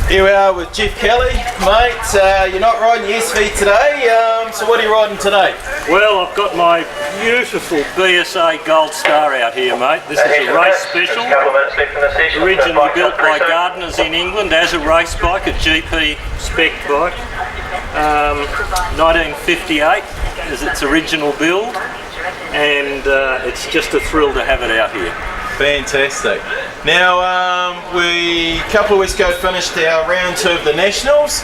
Here we are with Geoff Kelly, mate. You're not riding your SV today, so what are you riding today? Well, I've got my beautiful BSA Goldstar out here, mate. This is a race special, originally built by gardeners in England as a race bike, a GP spec bike. 1958 is its original build, and it's just a thrill to have it out here. Fantastic. Now, we a couple of weeks ago finished our round 2 of the Nationals.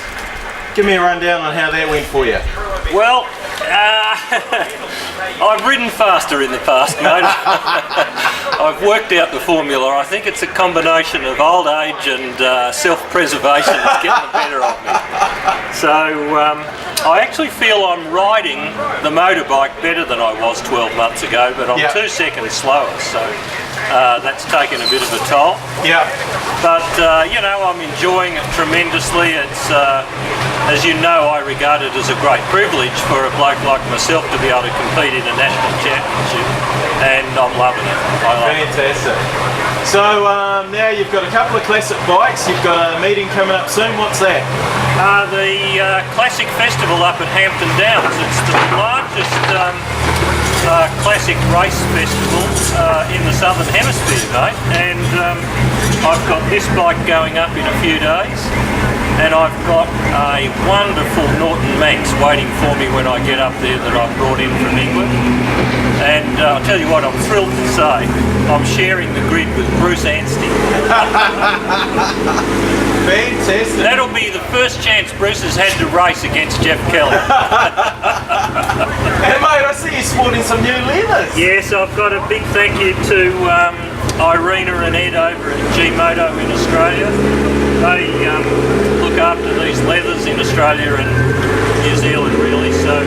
Give me a rundown on how that went for you. Well, I've ridden faster in the past, mate. I've worked out the formula. I think it's a combination of old age and self-preservation that's getting the better of me. So I actually feel I'm riding the motorbike better than I was 12 months ago, but I'm 2 seconds slower, so that's taken a bit of a toll. Yeah. But you know, I'm enjoying it tremendously. It's as you know, I regard it as a great privilege for a bloke like myself to be able to compete in a national championship, and I'm loving it. Fantastic. So now you've got a couple of classic bikes. You've got a meeting coming up soon. What's that? The Classic Festival up at Hampton Downs. It's the largest classic race festival in the Southern Hemisphere, mate. And I've got this bike going up in a few days, and I've got a wonderful Norton Manx waiting for me when I get up there that I've brought in from England. And I'll tell you what, I'm thrilled to say I'm sharing the grid with Bruce Anstey. Fantastic. That'll be the first chance Bruce has had to race against Geoff Kelly. Hey mate, I see you sporting some new leathers. Yes, I've got a big thank you to Irina and Ed over at G-Moto in Australia. They look after these leathers in Australia and New Zealand really, so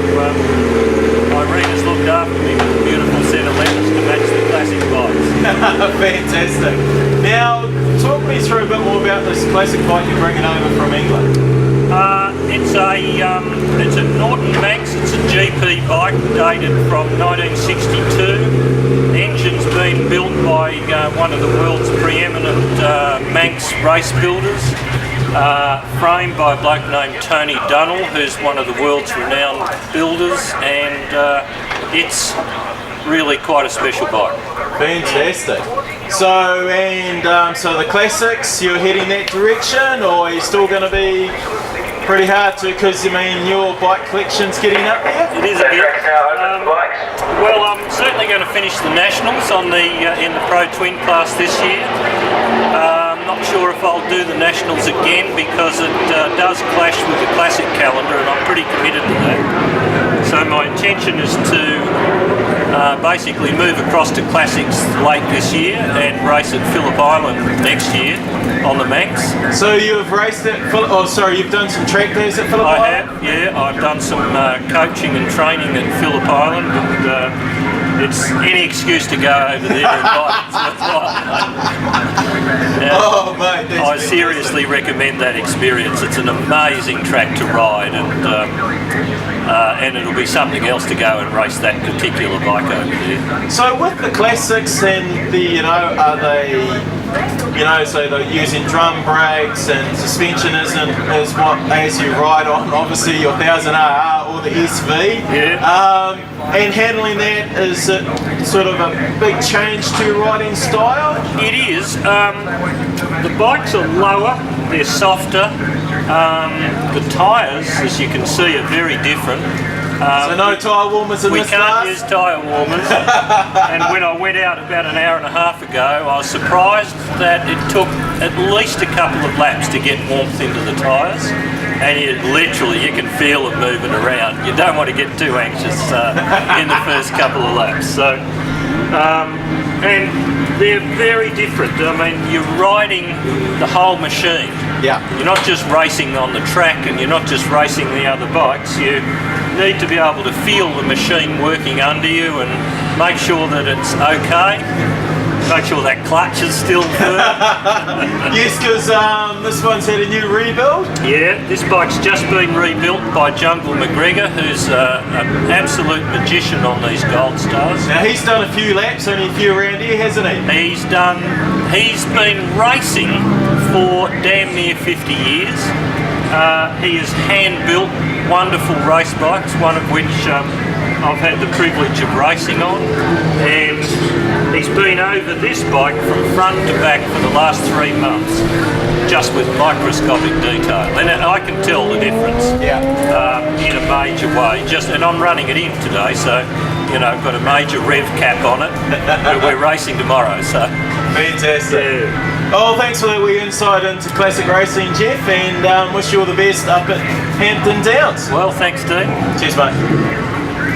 Irina's looked after me with a beautiful set of leathers to match the classic bikes. Fantastic. Now, talk me through a bit more about this classic bike you're bringing over from England. It's a Norton Manx. It's a GP bike dated from 1962. The engine's been built by one of the world's preeminent Manx race builders. Framed by a bloke named Tony Dunnell, who's one of the world's renowned builders, and it's really quite a special bike. Fantastic. So, so the classics, you're heading that direction, or are you still going to be pretty hard to, because I mean your bike collection's getting up there? It is a bit. Well, I'm certainly going to finish the Nationals on the in the Pro Twin class this year. I'm not sure if I'll do the Nationals again because it does clash with the classic calendar, and I'm pretty committed to that. So my intention is to basically move across to classics late this year and race at Phillip Island next year on the Manx. So you've raced at you've done some track days at Phillip Island? I have, yeah. I've done some coaching and training at Phillip Island, and it's any excuse to go over there and ride. Oh mate, I seriously recommend that experience. It's an amazing track to ride, and it'll be something else to go and race that particular bike over there. So with the classics, and are they, so they're using drum brakes and suspension isn't as what as you ride on obviously your 1000RR or the SV. Yeah. And handling that, is it sort of a big change to your riding style? It is. The bikes are lower, they're softer. The tyres, as you can see, are very different. So no tyre warmers in this class? We can't use tyre warmers. And when I went out about an hour and a half ago, I was surprised that it took at least a couple of laps to get warmth into the tyres. And you can feel it moving around. You don't want to get too anxious in the first couple of laps. So, and they're very different. I mean, you're riding the whole machine. Yeah. You're not just racing on the track, and you're not just racing the other bikes. You need to be able to feel the machine working under you and make sure that it's okay. Make sure that clutch is still firm. Yes, because this one's had a new rebuild. Yeah, this bike's just been rebuilt by Jungle McGregor, who's an absolute magician on these Goldstars. Now he's done a few laps, only a few around here, hasn't he? He's been racing for damn near 50 years. He has hand-built wonderful race bikes, one of which I've had the privilege of racing on, and he's been over this bike from front to back for the last 3 months, just with microscopic detail, and I can tell the difference in a major way. And I'm running it in today, so you know, got a major rev cap on it. We're racing tomorrow, so fantastic. yeah. Oh, thanks for that wee insight into classic racing, Geoff, and wish you all the best up at Hampton Downs. Well, thanks, Dean. Cheers, mate.